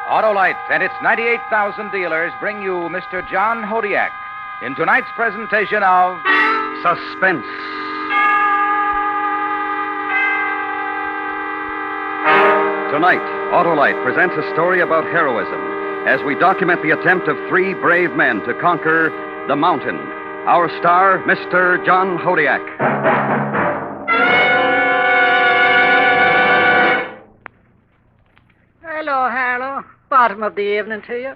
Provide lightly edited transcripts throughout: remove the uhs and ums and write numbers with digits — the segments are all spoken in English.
Autolite and its 98,000 dealers bring you Mr. John Hodiak in tonight's presentation of Suspense. Tonight, Autolite presents a story about heroism as we document the attempt of three brave men to conquer the mountain. Our star, Mr. John Hodiak. Hello, Harlow. Bottom of the evening to you.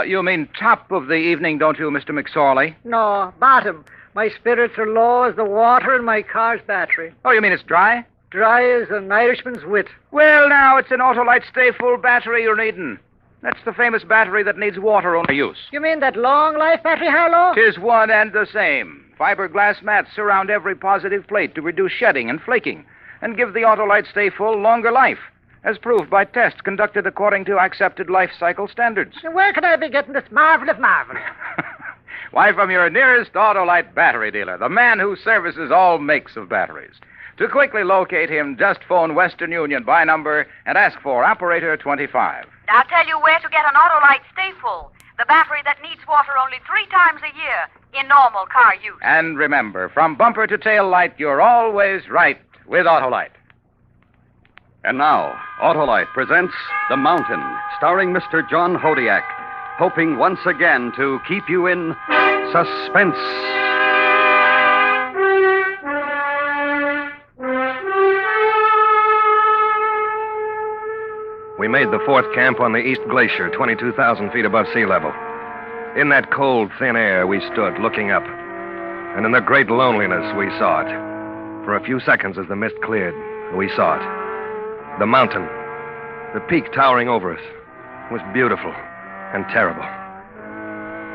You mean top of the evening, don't you, Mr. McSorley? No, bottom. My spirits are low as the water in my car's battery. Oh, you mean it's dry? Dry as an Irishman's wit. Well, now, it's an Autolite Stay Full battery you're needing. That's the famous battery that needs water only use. You mean that long life battery, Harlow? 'Tis one and the same. Fiberglass mats surround every positive plate to reduce shedding and flaking and give the Autolite Stay Full longer life, as proved by tests conducted according to accepted life cycle standards. Where can I be getting this marvel of marvels? Why, from your nearest Autolite battery dealer, the man who services all makes of batteries. To quickly locate him, just phone Western Union by number and ask for Operator 25. I'll tell you where to get an Autolite Stay Full, the battery that needs water only 3 times a year in normal car use. And remember, from bumper to tail light, you're always right with Autolite. And now, Autolite presents The Mountain, starring Mr. John Hodiak, hoping once again to keep you in suspense. We made the fourth camp on the East Glacier, 22,000 feet above sea level. In that cold, thin air, we stood, looking up. And in the great loneliness, we saw it. For a few seconds as the mist cleared, we saw it. The mountain, the peak towering over us, was beautiful and terrible.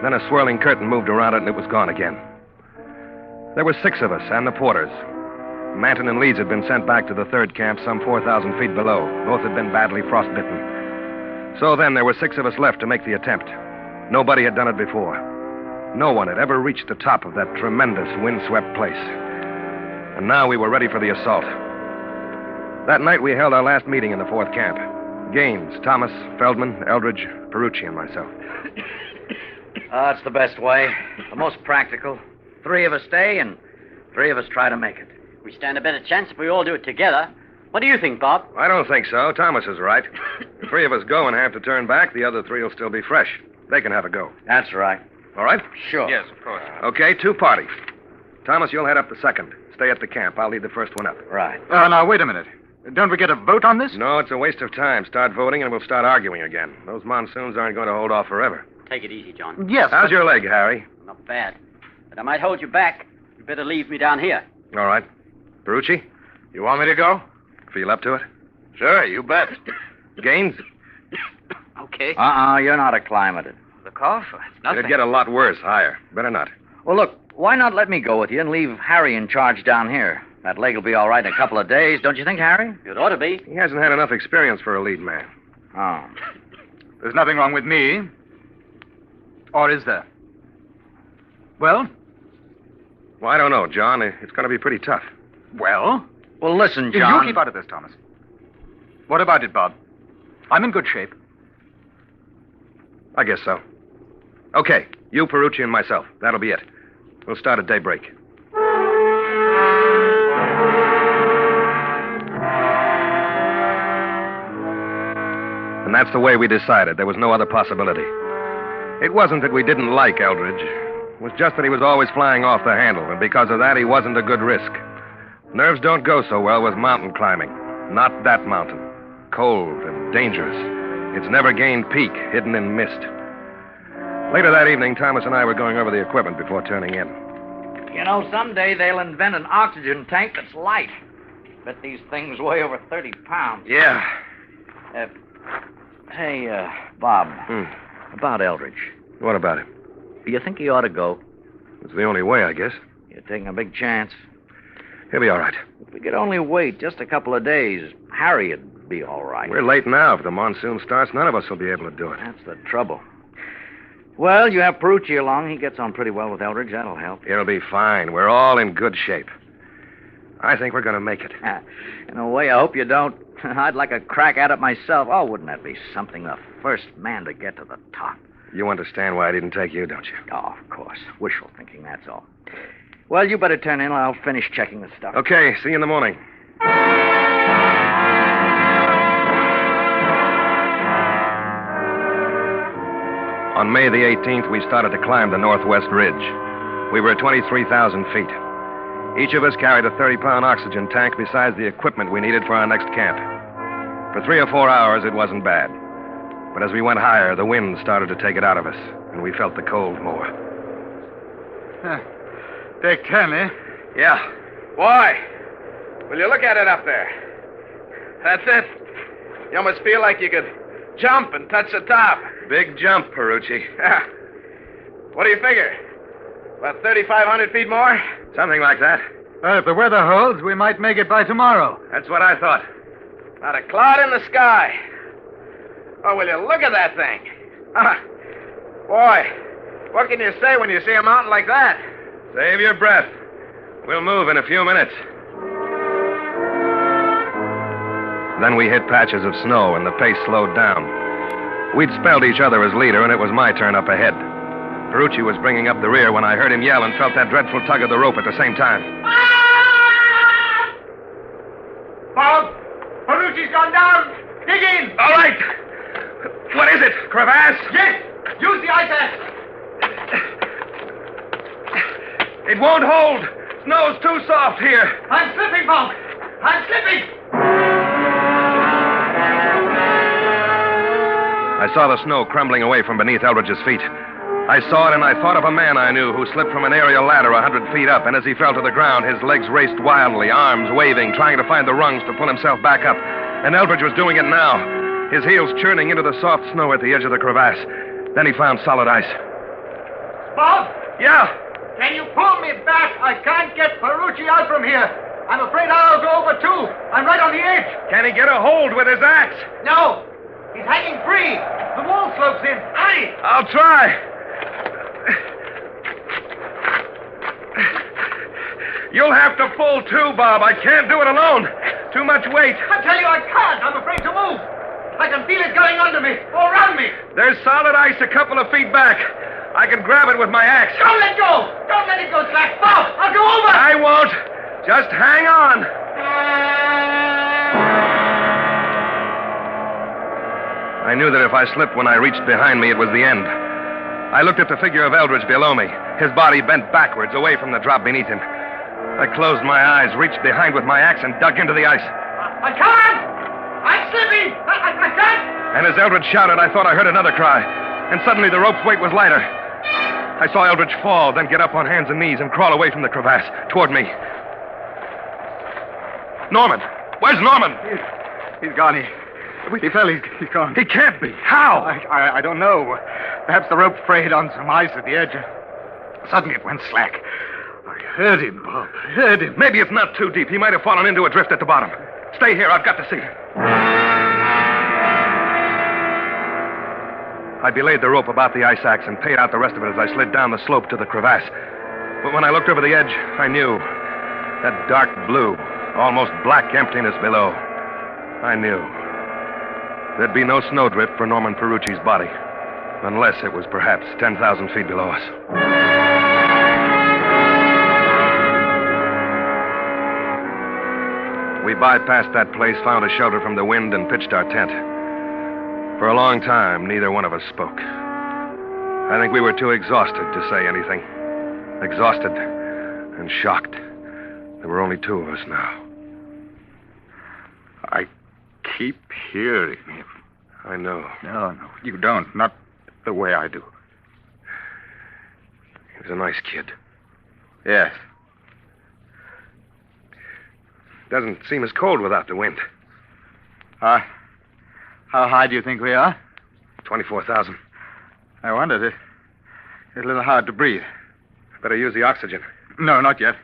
Then a swirling curtain moved around it, and it was gone again. There were 6 of us and the porters. Manton and Leeds had been sent back to the third camp some 4,000 feet below. Both had been badly frostbitten. So then there were 6 of us left to make the attempt. Nobody had done it before. No one had ever reached the top of that tremendous windswept place. And now we were ready for the assault. That night we held our last meeting in the fourth camp. Gaines, Thomas, Feldman, Eldridge, Perucci, and myself. That's the best way. The most practical. 3 of us stay and 3 of us try to make it. We stand a better chance if we all do it together. What do you think, Bob? I don't think so. Thomas is right. If 3 of us go and have to turn back, the other 3 will still be fresh. They can have a go. That's right. All right? Sure. Yes, of course. Okay, 2 parties. Thomas, you'll head up the second. Stay at the camp. I'll lead the first one up. Right. Now, wait a minute. Don't we get a vote on this? No, it's a waste of time. Start voting and we'll start arguing again. Those monsoons aren't going to hold off forever. Take it easy, John. Yes. How's your leg, Harry? Not bad. But I might hold you back. You better leave me down here. All right. Perucci, You want me to go? feel up to it? Sure, you bet. Gaines? Okay. You're not acclimated. The cough? Nothing. It'd get a lot worse higher. Better not. Well, look, why not let me go with you and leave Harry in charge down here? That leg will be all right in a couple of days, don't you think, Harry? It ought to be. He hasn't had enough experience for a lead man. Oh. There's nothing wrong with me. Or is there? Well? Well, I don't know, John. It's going to be pretty tough. Well? Well, listen, John. You keep out of this, Thomas. What about it, Bob? I'm in good shape. I guess so. Okay, you, Perucci, and myself. That'll be it. We'll start at daybreak. And that's the way we decided. There was no other possibility. It wasn't that we didn't like Eldridge. It was just that he was always flying off the handle, and because of that, he wasn't a good risk. Nerves don't go so well with mountain climbing. Not that mountain. Cold and dangerous. It's never gained peak, hidden in mist. Later that evening, Thomas and I were going over the equipment before turning in. You know, someday they'll invent an oxygen tank that's light. Bet these things weigh over 30 pounds. Yeah. Hey, Bob. About Eldridge. What about him? Do you think he ought to go? It's the only way, I guess. You're taking a big chance. He'll be all right. If we could only wait just a couple of days, Harry'd be all right. We're late now. If the monsoon starts, none of us will be able to do it. That's the trouble. Well, you have Perucci along. He gets on pretty well with Eldridge. That'll help. It'll be fine. We're all in good shape. I think we're going to make it. In a way, I hope you don't. I'd like a crack at it myself. Oh, wouldn't that be something? The first man to get to the top. You understand why I didn't take you, don't you? Oh, of course. Wishful thinking, that's all. Well, you better turn in. I'll finish checking the stuff. Okay, see you in the morning. On May the 18th, we started to climb the northwest ridge. We were at 23,000 feet. Each of us carried a 30-pound oxygen tank besides the equipment we needed for our next camp. For 3 or 4 hours, it wasn't bad. But as we went higher, the wind started to take it out of us, and we felt the cold more. Take 10, eh? Yeah. Boy, will you look at it up there? That's it. You almost feel like you could jump and touch the top. Big jump, Perucci. Yeah. What do you figure? About 3,500 feet more? Something like that. Well, if the weather holds, we might make it by tomorrow. That's what I thought. Not a cloud in the sky. Oh, will you look at that thing? Boy, what can you say when you see a mountain like that? Save your breath. We'll move in a few minutes. Then we hit patches of snow, and the pace slowed down. We'd spelled each other as leader, and it was my turn up ahead. Perucci was bringing up the rear when I heard him yell and felt that dreadful tug of the rope at the same time. Bob! Perucci's gone down! Dig in! All right! What is it? Crevasse? Yes! Use the ice axe! It won't hold. Snow's too soft here. I'm slipping, Bob! I'm slipping! I saw the snow crumbling away from beneath Eldridge's feet. I saw it, and I thought of a man I knew who slipped from an aerial ladder 100 feet up, and as he fell to the ground, his legs raced wildly, arms waving, trying to find the rungs to pull himself back up. And Eldridge was doing it now, his heels churning into the soft snow at the edge of the crevasse. Then he found solid ice. Bob! Yeah? Can you pull me back? I can't get Perucci out from here. I'm afraid I'll go over, too. I'm right on the edge. Can he get a hold with his axe? No! He's hanging free. The wall slopes in. Hurry! I'll try. You'll have to pull, too, Bob. I can't do it alone. Too much weight. I tell you I can't. I'm afraid to move. I can feel it going under me, all around me. There's solid ice a couple of feet back. I can grab it with my axe. Don't let go. Don't let it go, Slack. Bob, I'll go over. I won't. Just hang on. I knew that if I slipped when I reached behind me, it was the end. I looked at the figure of Eldridge below me, his body bent backwards away from the drop beneath him. I closed my eyes, reached behind with my axe, and dug into the ice. I can't. I'm slipping. I can't. And as Eldridge shouted, I thought I heard another cry. And suddenly the rope's weight was lighter. I saw Eldridge fall, then get up on hands and knees and crawl away from the crevasse, toward me. Norman! Where's Norman? He's gone. He fell. He's gone. He can't be. How? I don't know. Perhaps the rope frayed on some ice at the edge. Suddenly it went slack. I heard him, Bob. I heard him. Maybe it's not too deep. He might have fallen into a drift at the bottom. Stay here. I've got to see. I belayed the rope about the ice axe and paid out the rest of it as I slid down the slope to the crevasse. But when I looked over the edge, I knew. That dark blue, almost black emptiness below. I knew. There'd be no snowdrift for Norman Perucci's body. Unless it was perhaps 10,000 feet below us. We bypassed that place, found a shelter from the wind, and pitched our tent. For a long time, neither one of us spoke. I think we were too exhausted to say anything. Exhausted and shocked. There were only two of us now. I keep hearing him. I know. No, you don't. Not the way I do. He was a nice kid. Yes. Doesn't seem as cold without the wind. How high do you think we are? 24,000. I wondered. It's a little hard to breathe. Better use the oxygen. No, not yet.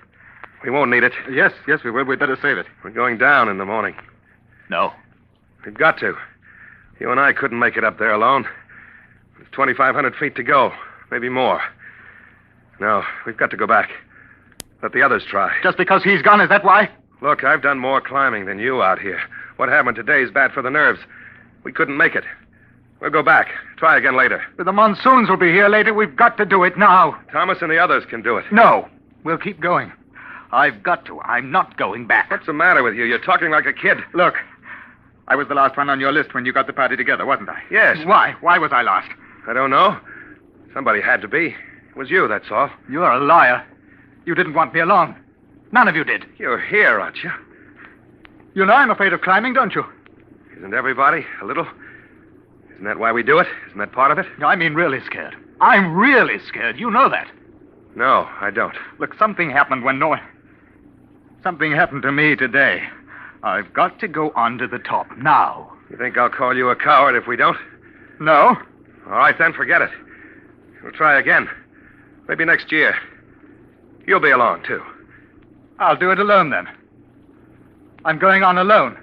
We won't need it. Yes, we will. We'd better save it. We're going down in the morning. No. We've got to. You and I couldn't make it up there alone. There's 2,500 feet to go. Maybe more. No, we've got to go back. Let the others try. Just because he's gone, is that why? Look, I've done more climbing than you out here. What happened today is bad for the nerves. We couldn't make it. We'll go back. Try again later. The monsoons will be here later. We've got to do it now. Thomas and the others can do it. No. We'll keep going. I've got to. I'm not going back. What's the matter with you? You're talking like a kid. Look, I was the last one on your list when you got the party together, wasn't I? Yes. Why? Why was I last? I don't know. Somebody had to be. It was you, that's all. You're a liar. You didn't want me along. None of you did. You're here, aren't you? You know I'm afraid of climbing, don't you? Isn't everybody a little? Isn't that why we do it? Isn't that part of it? I mean, really scared. I'm really scared. You know that. No, I don't. Look, something happened when no one... Something happened to me today. I've got to go on to the top now. You think I'll call you a coward if we don't? No. All right, then, forget it. We'll try again. Maybe next year. You'll be along, too. I'll do it alone, then. I'm going on alone.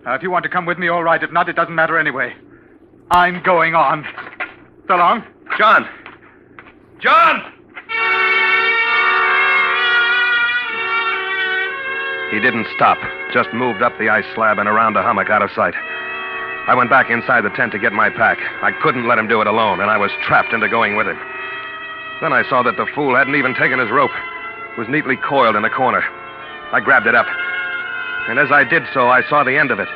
Now, if you want to come with me, all right. If not, it doesn't matter anyway. I'm going on. So long. John! John! He didn't stop, just moved up the ice slab and around a hummock out of sight. I went back inside the tent to get my pack. I couldn't let him do it alone, and I was trapped into going with him. Then I saw that the fool hadn't even taken his rope. It was neatly coiled in a corner. I grabbed it up. And as I did so, I saw the end of it.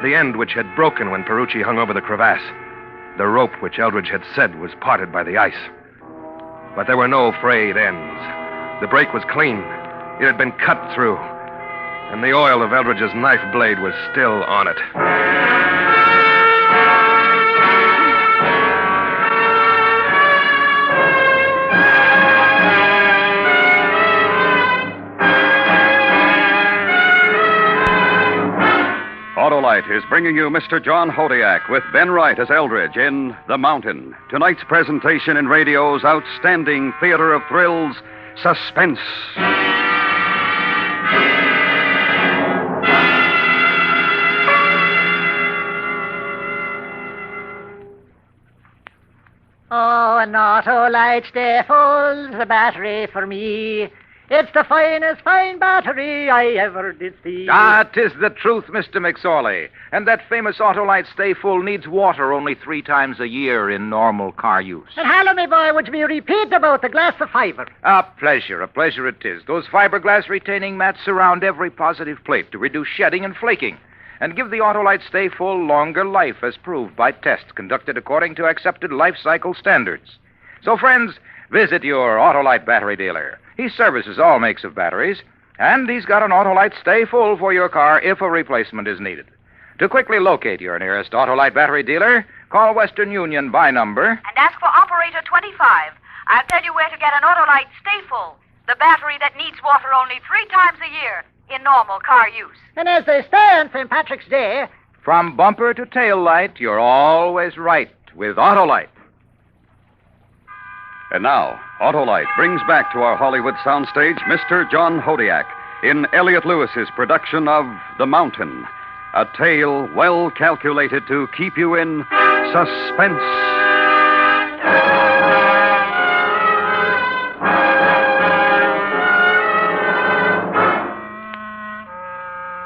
The end which had broken when Perucci hung over the crevasse. The rope which Eldridge had said was parted by the ice. But there were no frayed ends. The break was clean. It had been cut through. And the oil of Eldridge's knife blade was still on it. Autolite is bringing you Mr. John Hodiak with Ben Wright as Eldridge in The Mountain. Tonight's presentation in radio's outstanding theater of thrills, Suspense. Oh, an Autolite stay full's a battery for me. It's the finest fine battery I ever did see. Ah, 'tis the truth, Mr. McSorley. And that famous Autolite Stay Full needs water only 3 times a year in normal car use. And hello, me boy, would you be repeat about the glass of fibre? A pleasure it is. Those fiberglass retaining mats surround every positive plate to reduce shedding and flaking and give the Autolite Stay Full longer life as proved by tests conducted according to accepted life cycle standards. So, friends, visit your Autolite battery dealer. He services all makes of batteries, and he's got an Autolite Stay Full for your car if a replacement is needed. To quickly locate your nearest Autolite battery dealer, call Western Union by number And ask for operator 25. I'll tell you where to get an Autolite Stay Full, the battery that needs water only 3 times a year in normal car use. And as they say on St. Patrick's Day, from bumper to tail light, you're always right with Autolite. And now, Autolite brings back to our Hollywood soundstage Mr. John Hodiak in Elliot Lewis's production of The Mountain, a tale well calculated to keep you in suspense.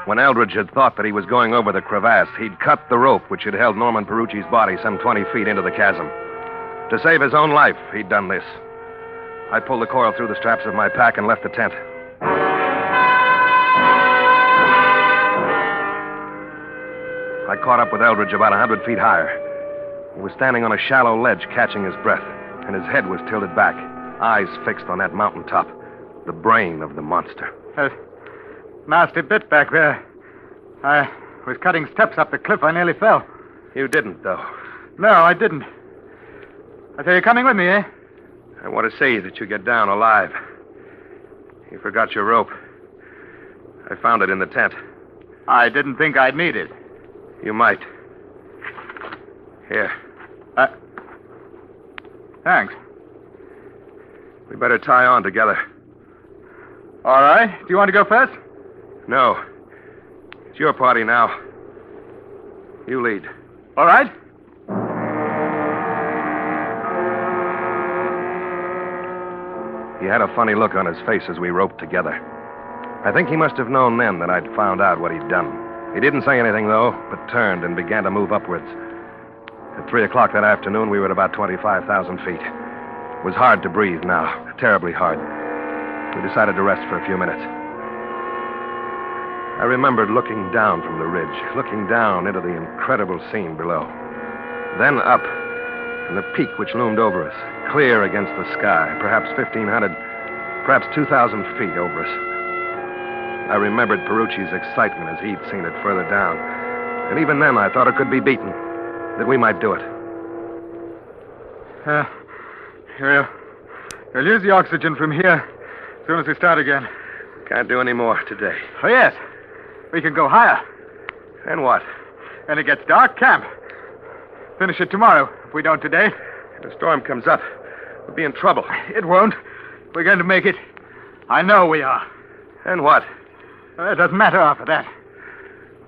When Eldridge had thought that he was going over the crevasse, he'd cut the rope which had held Norman Perucci's body some 20 feet into the chasm. To save his own life, he'd done this. I pulled the coil through the straps of my pack and left the tent. I caught up with Eldridge about 100 feet higher. He was standing on a shallow ledge, catching his breath, and his head was tilted back, eyes fixed on that mountaintop, the brain of the monster. Nasty bit back there. I was cutting steps up the cliff. I nearly fell. You didn't, though. No, I didn't. I say, you're coming with me, eh? I want to see that you get down alive. You forgot your rope. I found it in the tent. I didn't think I'd need it. You might. Here. Thanks. We better tie on together. All right. Do you want to go first? No. It's your party now. You lead. All right. He had a funny look on his face as we roped together. I think he must have known then that I'd found out what he'd done. He didn't say anything, though, but turned and began to move upwards. At 3 o'clock that afternoon, we were at about 25,000 feet. It was hard to breathe now, terribly hard. We decided to rest for a few minutes. I remembered looking down from the ridge, looking down into the incredible scene below. Then up, and the peak which loomed over us, clear against the sky, perhaps 1,500, perhaps 2,000 feet over us. I remembered Perucci's excitement as he'd seen it further down. And even then, I thought it could be beaten, that we might do it. We'll use the oxygen from here as soon as we start again. Can't do any more today. Oh, yes. We can go higher. And what? When it gets dark, camp. Finish it tomorrow, if we don't today. If the storm comes up, we'll be in trouble. It won't. We're going to make it. I know we are. And what? It doesn't matter after that.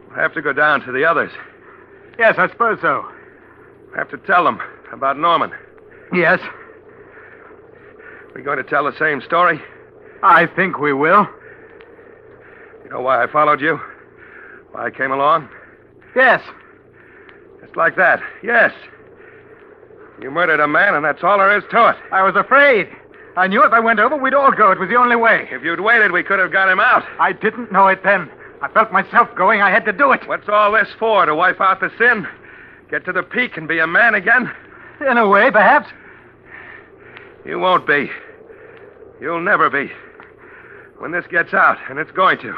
We'll have to go down to the others. Yes, I suppose so. We'll have to tell them about Norman. Yes. We going to tell the same story? I think we will. You know why I followed you? Why I came along? Yes. Just like that. Yes. You murdered a man, and that's all there is to it. I was afraid. I knew if I went over, we'd all go. It was the only way. If you'd waited, we could have got him out. I didn't know it then. I felt myself going. I had to do it. What's all this for? To wipe out the sin? Get to the peak and be a man again? In a way, perhaps. You won't be. You'll never be. When this gets out, and it's going to,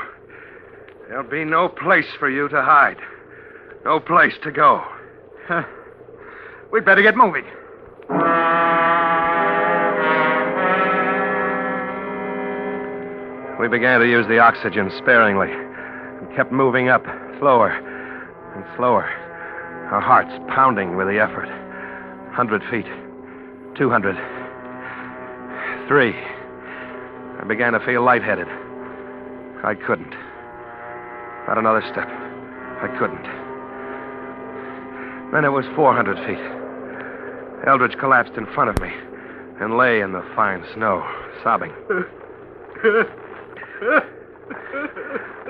there'll be no place for you to hide. No place to go. We'd better get moving. We began to use the oxygen sparingly and kept moving up, slower and slower, our hearts pounding with the effort. 100 feet, 200, 3. I began to feel lightheaded. I couldn't. Not another step. I couldn't. Then it was 400 feet. Eldridge collapsed in front of me and lay in the fine snow, sobbing.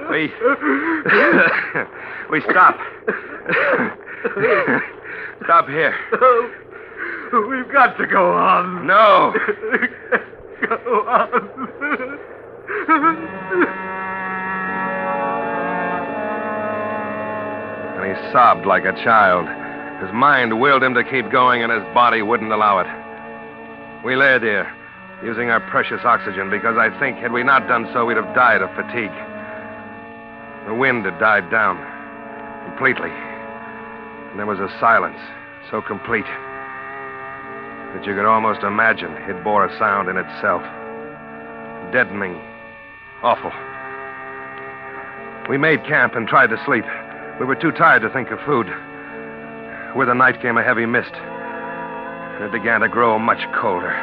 We stop. Stop here. We've got to go on. No. Go on. And he sobbed like a child. His mind willed him to keep going, and his body wouldn't allow it. We lay there, using our precious oxygen, because I think had we not done so, we'd have died of fatigue. The wind had died down completely, and there was a silence so complete that you could almost imagine it bore a sound in itself. Deadening, awful. We made camp and tried to sleep. We were too tired to think of food. With the night came a heavy mist, and it began to grow much colder.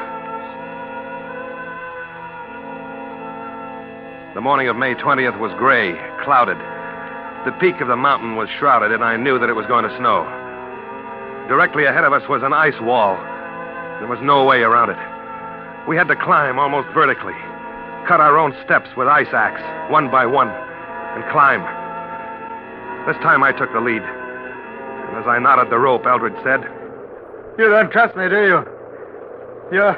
The morning of May 20th was gray, clouded. The peak of the mountain was shrouded, and I knew that it was going to snow. Directly ahead of us was an ice wall. There was no way around it. We had to climb almost vertically, cut our own steps with ice axe, one by one, and climb. This time I took the lead. And as I knotted the rope, Eldridge said, You don't trust me, do you? You're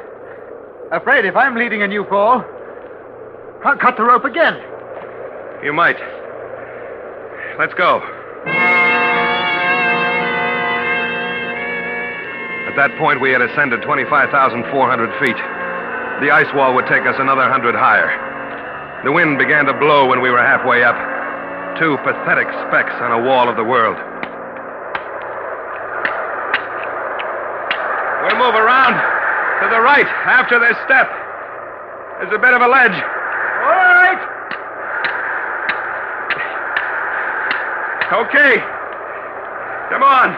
afraid if I'm leading and you fall, I'll cut the rope again. You might. Let's go. At that point, we had ascended 25,400 feet. The ice wall would take us another 100 higher. The wind began to blow when we were halfway up. 2 pathetic specks on a wall of the world. We'll move around to the right after this step. There's a bit of a ledge. All right. Okay. Come on.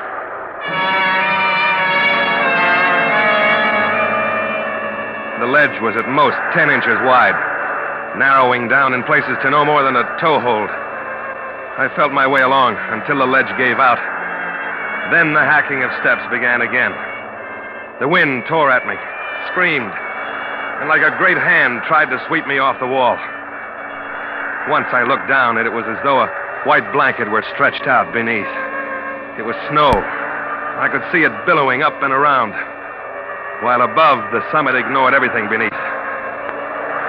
The ledge was at most 10 inches wide, narrowing down in places to no more than a toe hold. I felt my way along until the ledge gave out. Then the hacking of steps began again. The wind tore at me, screamed, and like a great hand tried to sweep me off the wall. Once I looked down, and it was as though a white blanket were stretched out beneath. It was snow. I could see it billowing up and around, while above, the summit ignored everything beneath.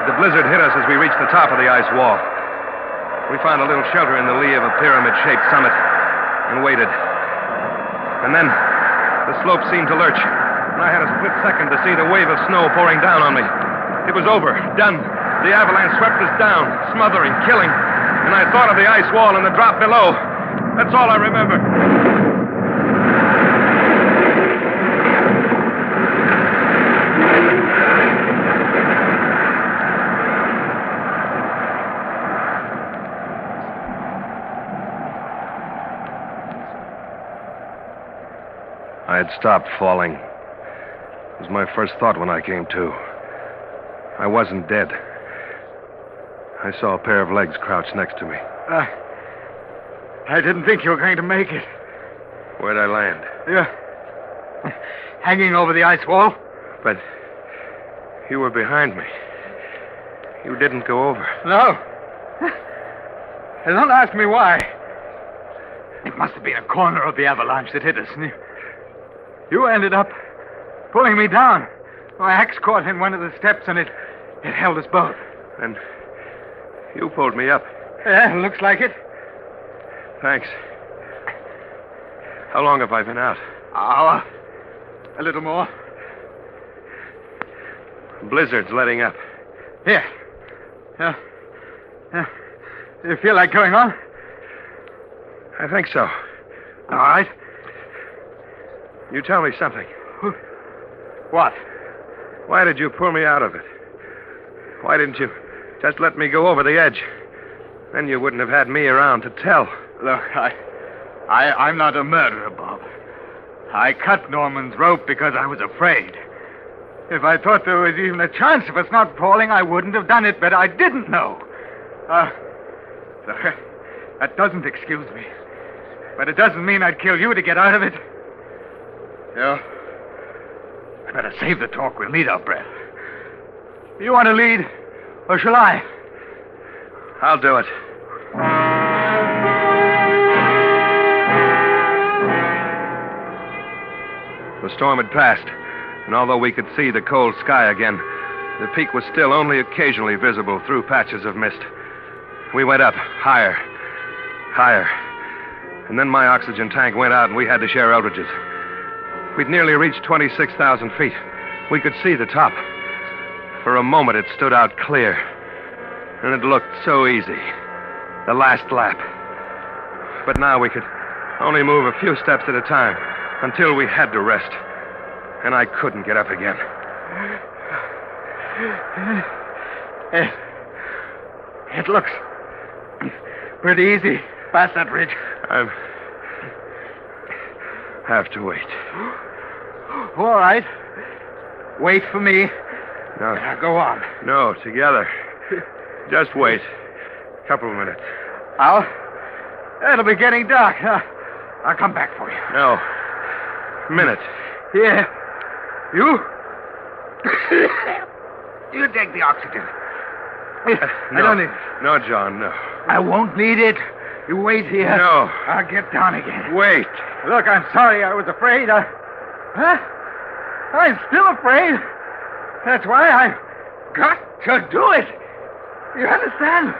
The blizzard hit us as we reached the top of the ice wall. We found a little shelter in the lee of a pyramid-shaped summit and waited. And then the slope seemed to lurch, and I had a split second to see the wave of snow pouring down on me. It was over, done. The avalanche swept us down, smothering, killing. And I thought of the ice wall and the drop below. That's all I remember. I had stopped falling. It was my first thought when I came to. I wasn't dead. I saw a pair of legs crouched next to me. I didn't think you were going to make it. Where'd I land? Yeah. Hanging over the ice wall. But you were behind me. You didn't go over. No. Don't ask me why. It must have been a corner of the avalanche that hit us. And you ended up pulling me down. My axe caught in one of the steps, and it held us both. And you pulled me up. Yeah, looks like it. Thanks. How long have I been out? Hour. A little more. Blizzard's letting up. Here. You feel like going on? I think so. All right. You tell me something. What? Why did you pull me out of it? Why didn't you just let me go over the edge? Then you wouldn't have had me around to tell. Look, I'm not a murderer, Bob. I cut Norman's rope because I was afraid. If I thought there was even a chance of us not falling, I wouldn't have done it, but I didn't know. Look, that doesn't excuse me. But it doesn't mean I'd kill you to get out of it. Yeah. I better save the talk. We'll need our breath. You want to lead, or shall I? I'll do it. The storm had passed, and although we could see the cold sky again, the peak was still only occasionally visible through patches of mist. We went up, higher, higher. And then my oxygen tank went out, and we had to share Eldridge's. We'd nearly reached 26,000 feet. We could see the top. For a moment, it stood out clear. And it looked so easy. The last lap. But now we could only move a few steps at a time until we had to rest. And I couldn't get up again. It looks pretty easy past that ridge. I have to wait. All right. Wait for me. No. Now go on. No, together. Just wait. A couple of minutes. It'll be getting dark. I'll come back for you. No. Minute. Here. You? You take the oxygen. I don't need it. No, John, no. I won't need it. You wait here. No. I'll get down again. Wait. Look, I'm sorry I was afraid. Huh? I'm still afraid. That's why I've got to do it. You understand?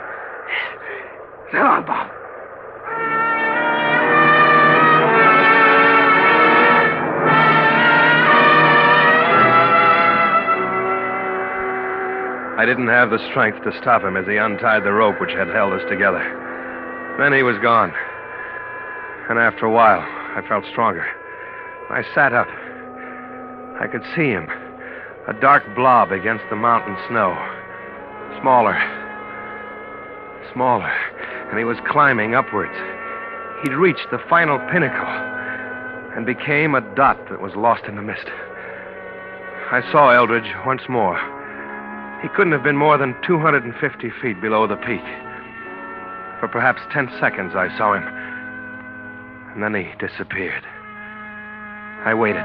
So long, Bob. I didn't have the strength to stop him as he untied the rope which had held us together. Then he was gone. And after a while, I felt stronger. I sat up. I could see him, a dark blob against the mountain snow. Smaller. Smaller. And he was climbing upwards. He'd reached the final pinnacle and became a dot that was lost in the mist. I saw Eldridge once more. He couldn't have been more than 250 feet below the peak. For perhaps 10 seconds I saw him. And then he disappeared. I waited.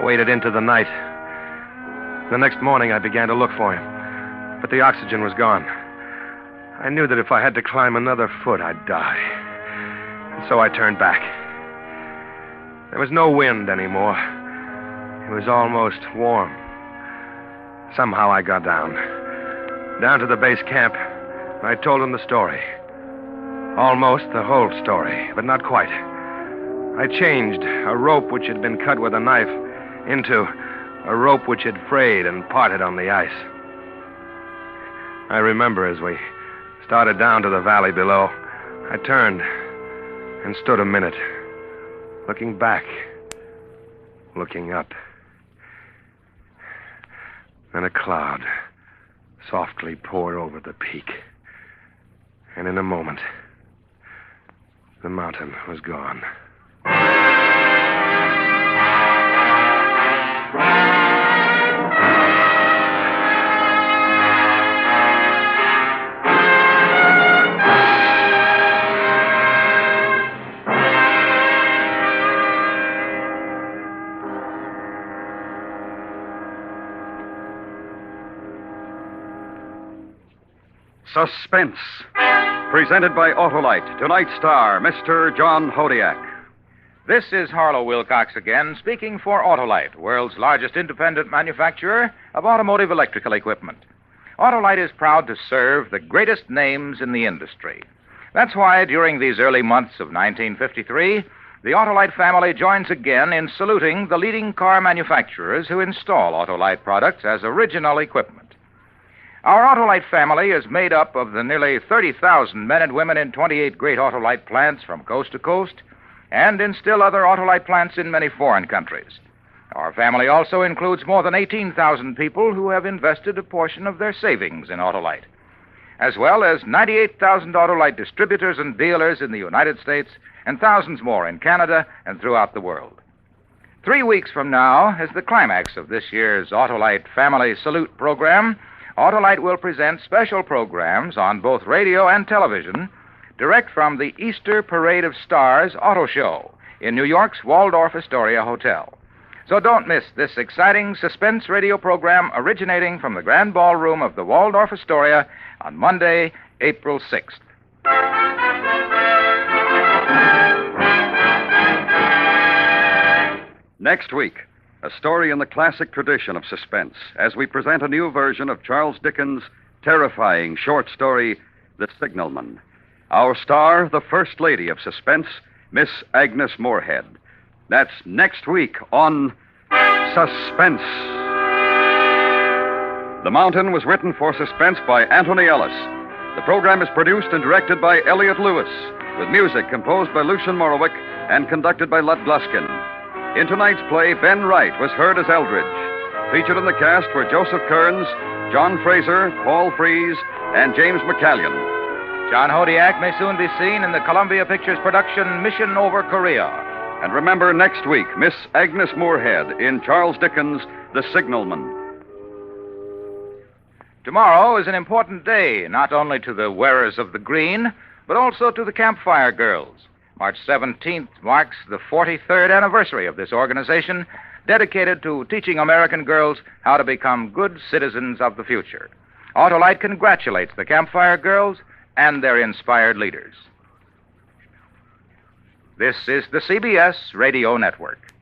Waited into the night. The next morning I began to look for him. But the oxygen was gone. I knew that if I had to climb another foot, I'd die. And so I turned back. There was no wind anymore. It was almost warm. Somehow I got down to the base camp. I told them the story. Almost the whole story, but not quite. I changed a rope which had been cut with a knife into a rope which had frayed and parted on the ice. I remember as we started down to the valley below, I turned and stood a minute, looking back, looking up. Then a cloud softly poured over the peak. And in a moment, the mountain was gone. Suspense, presented by Autolite. Tonight's star, Mr. John Hodiak. This is Harlow Wilcox again, speaking for Autolite, world's largest independent manufacturer of automotive electrical equipment. Autolite is proud to serve the greatest names in the industry. That's why during these early months of 1953, the Autolite family joins again in saluting the leading car manufacturers who install Autolite products as original equipment. Our Autolite family is made up of the nearly 30,000 men and women in 28 great Autolite plants from coast to coast, and in still other Autolite plants in many foreign countries. Our family also includes more than 18,000 people who have invested a portion of their savings in Autolite, as well as 98,000 Autolite distributors and dealers in the United States and thousands more in Canada and throughout the world. 3 weeks from now, as the climax of this year's Autolite Family Salute program, Autolite will present special programs on both radio and television, direct from the Easter Parade of Stars Auto Show in New York's Waldorf Astoria Hotel. So don't miss this exciting suspense radio program originating from the Grand Ballroom of the Waldorf Astoria on Monday, April 6th. Next week, a story in the classic tradition of suspense as we present a new version of Charles Dickens' terrifying short story, The Signalman. Our star, the First Lady of Suspense, Miss Agnes Moorehead. That's next week on Suspense. The Mountain was written for Suspense by Anthony Ellis. The program is produced and directed by Elliott Lewis, with music composed by Lucien Morawick and conducted by Lud Gluskin. In tonight's play, Ben Wright was heard as Eldridge. Featured in the cast were Joseph Kearns, John Fraser, Paul Frees, and James McCallion. John Hodiak may soon be seen in the Columbia Pictures production Mission Over Korea. And remember, next week, Miss Agnes Moorehead in Charles Dickens' The Signalman. Tomorrow is an important day, not only to the wearers of the green, but also to the Campfire Girls. March 17th marks the 43rd anniversary of this organization, dedicated to teaching American girls how to become good citizens of the future. Autolite congratulates the Campfire Girls and their inspired leaders. This is the CBS Radio Network.